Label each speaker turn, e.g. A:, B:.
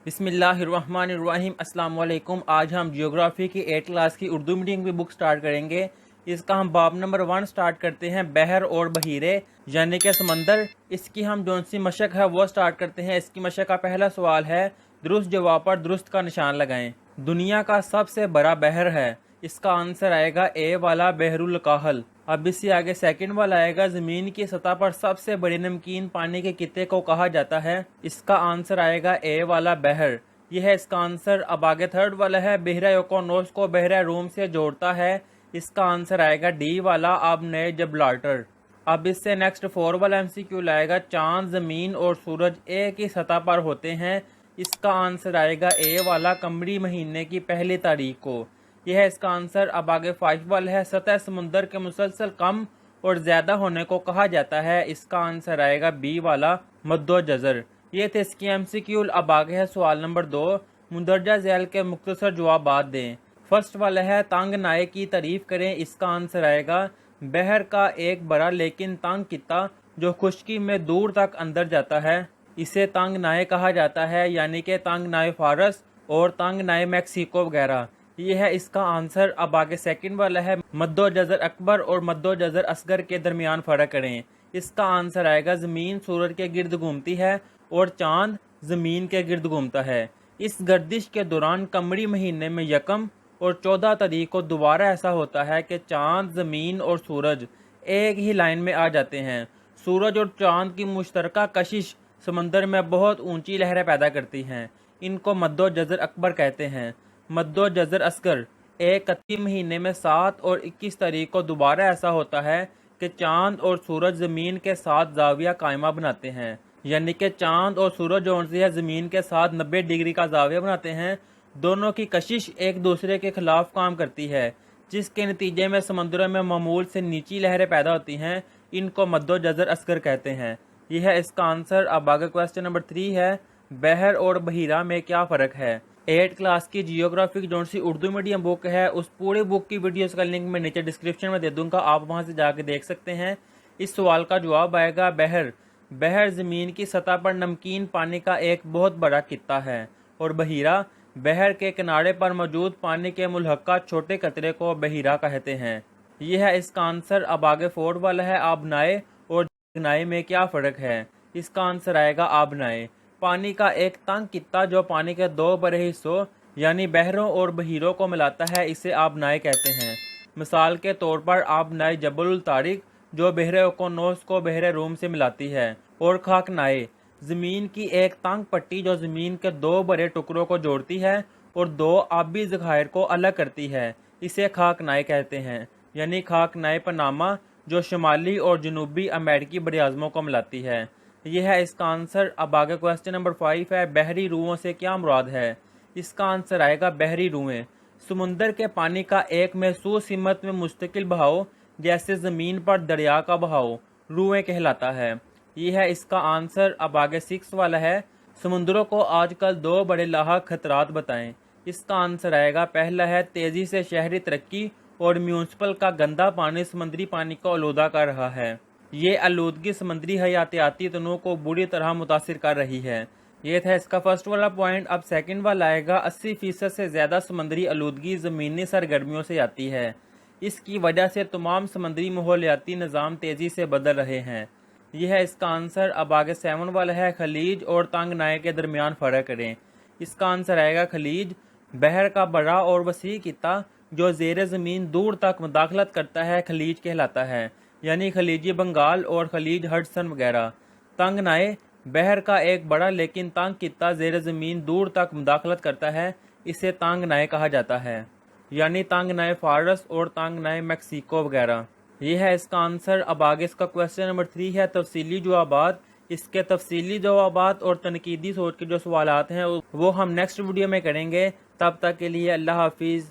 A: बिस्मिल्लाहिर्रहमानिर्रहीम। अस्सलाम वालेकुम। आज हम जियोग्राफी की 8 क्लास की उर्दू मीडियम की बुक स्टार्ट करेंगे। इसका हम बाब नंबर 1 स्टार्ट करते हैं, बहर और बहीरे यानी कि समंदर। इसकी हम जो सी मशक है वो स्टार्ट करते हैं। इसकी मशक का पहला सवाल है, दुरुस्त जवाब पर दुरुस्त का निशान लगाएं। दुनिया का सबसे बड़ा बहर है, इसका आंसर आएगा ए वाला बहरुल काहल। अब इससे आगे सेकंड वाला आएगा, जमीन की सतह पर सबसे बड़े नमकीन पानी के किते को कहा जाता है। इसका आंसर आएगा ए वाला बहर, यह है इसका आंसर। अब आगे थर्ड वाला है, बहरा योकोनोस को बहरा रूम से जोड़ता है। इसका आंसर आएगा डी वाला अब नए जबलाटर। अब इससे नेक्स्ट 4 वाला एमसीक्यू लाएगा, चांद जमीन और सूरज एक ही सतह पर होते हैं। इसका आंसर आएगा ए वाला कमरी महीने की पहली तारीख को, यह है इसका आंसर। अब आगे 5 वाला है, सतह समुद्र के मुसलसल कम और ज्यादा होने को कहा जाता है। इसका आंसर आएगा बी वाला मद्दो जजर। ये थे इसकी एमसीक्यू। अब आगे है सवाल नंबर 2, मुंदरजा झैल के मुख्तसर जवाब दें। फर्स्ट वाला है, तंग नाए की तारीफ करें। इसका आंसर आएगा बहर का एक बड़ा लेकिन तंग किता जो खुश्की में दूर तक अंदर जाता है, इसे तंग नाए कहा जाता है, यानी कि तंग नाए फारस और तंग नाए मैक्सिको वगैरह। ये है इसका आंसर। अब आगे सेकंड वाला है, मद्दो जजर अकबर और मद्दो जजर असगर के दरमियान फर्क करें। इसका आंसर आएगा जमीन सूरज के गिर्द घूमती है और चांद जमीन के गिर्द घूमता है। इस गर्दिश के दौरान कमरी महीने में यकम और 14 तारीख को दोबारा ऐसा होता है कि चांद जमीन और सूरज एक ही लाइन में आ जाते हैं। सूरज और चांद की मुश्तरका कशिश समंदर में बहुत ऊंची लहरें पैदा करती हैं। इनको मद्दो जजर अकबर कहते हैं। मद्दो जजर असगर एक कत्ती महीने में 7 और 21 तारीख को दोबारा ऐसा होता है कि चांद और सूरज जमीन के साथ जाविया कायमा बनाते हैं, यानी कि चांद और सूरज जो है जमीन के साथ 90 डिग्री का जाविया बनाते हैं। दोनों की कशिश एक दूसरे के खिलाफ काम करती है, जिसके नतीजे में समुद्र में मामूल से नीची लहरें पैदा होती हैं। इनको मद्दो जजर असगर कहते हैं। यह है इसका आंसर। अब आगे क्वेश्चन नंबर 3 है, बहर और बहीरा में क्या फ़र्क है। 8 क्लास की जियोग्राफी की जो सी उर्दू मीडियम बुक है, उस पूरी बुक की वीडियोस का लिंक मैं नीचे डिस्क्रिप्शन में दे दूंगा, आप वहां से जाके देख सकते हैं। इस सवाल का जवाब आएगा बहर। बहर जमीन की सतह पर नमकीन पानी का एक बहुत बड़ा कित्ता है, और बहीरा बहर के किनारे पर मौजूद पानी के मुल्हक्का छोटे कतरे को बहीरा कहते हैं। यह है इसका आंसर। अब आगे 4 वाला है, आबनाए और जगनाए में क्या फ़र्क है। इसका आंसर आएगा आबनाए, पानी का एक तंग कित्ता जो पानी के 2 बड़े हिस्सों यानी बहरों और बहीरों को मिलाता है, इसे आबनाए कहते हैं। मिसाल के तौर पर आबनाए जबल तारिक जो बहरे ओकोनोस को बहरे रूम से मिलाती है, और खाकनाए जमीन की एक तंग पट्टी जो जमीन के 2 बड़े टुकड़ों को जोड़ती है और 2 आबी ज़खायर को अलग करती है, इसे खाकनाए कहते हैं। यानी खाकनाए पनामा जो शुमाली और जनूबी अमेरिकी बरआज़मों को मिलाती है। यह है इसका आंसर। अब आगे क्वेश्चन नंबर 5 है, बहरी रुओं से क्या मुराद है। इसका आंसर आएगा बहरी रुएं समुंदर के पानी का एक महसूस हिम्मत में मुस्तकिल बहाव, जैसे जमीन पर दरिया का बहाव रुएं कहलाता है। यह है इसका आंसर। अब आगे 6 वाला है, समुद्रों को आजकल 2 बड़े लाहक खतरात बताएं। इसका आंसर आएगा पहला है, तेजी से शहरी तरक्की और म्यूनसिपल का गंदा पानी समुद्री पानी को आलूदा कर रहा है। ये आलूदगी समुद्री हयातियाती तनों को बुरी तरह मुतासिर कर रही है। ये था इसका फर्स्ट वाला पॉइंट। अब सेकंड वाला आएगा, 80% से ज्यादा समुद्री आलूदगी जमीनी सरगर्मियों से आती है। इसकी वजह से तमाम समुद्री माहौलियाती निज़ाम तेजी से बदल रहे हैं। यह है इसका आंसर। अब आगे 7 वाला है, खलीज और तंग नाए के दरमियान फ़र्क करें। इसका आंसर आएगा खलीज बहर का बड़ा और वसी कित्ता जो ज़ेरे ज़मीन दूर तक मुदाखलत करता है, खलीज कहलाता है, यानी खलीजी बंगाल और खलीज हडसन वगैरह। तंग नाए बहर का एक बड़ा लेकिन तंग कित्ता ज़ेरे ज़मीन दूर तक मुदाखलत करता है, इसे तंग नाए कहा जाता है, यानी तंग नाए फारस और तंग नाए मैक्सिको वगैरह। यह है इसका आंसर। अब आगे इसका क्वेश्चन नंबर 3 है, तफसीली जवाबात। इसके तफसीली जवाबात और तनकीदी सोच के जो सवालात हैं वो हम नेक्स्ट वीडियो में करेंगे। तब तक के लिए अल्लाह हाफिज़।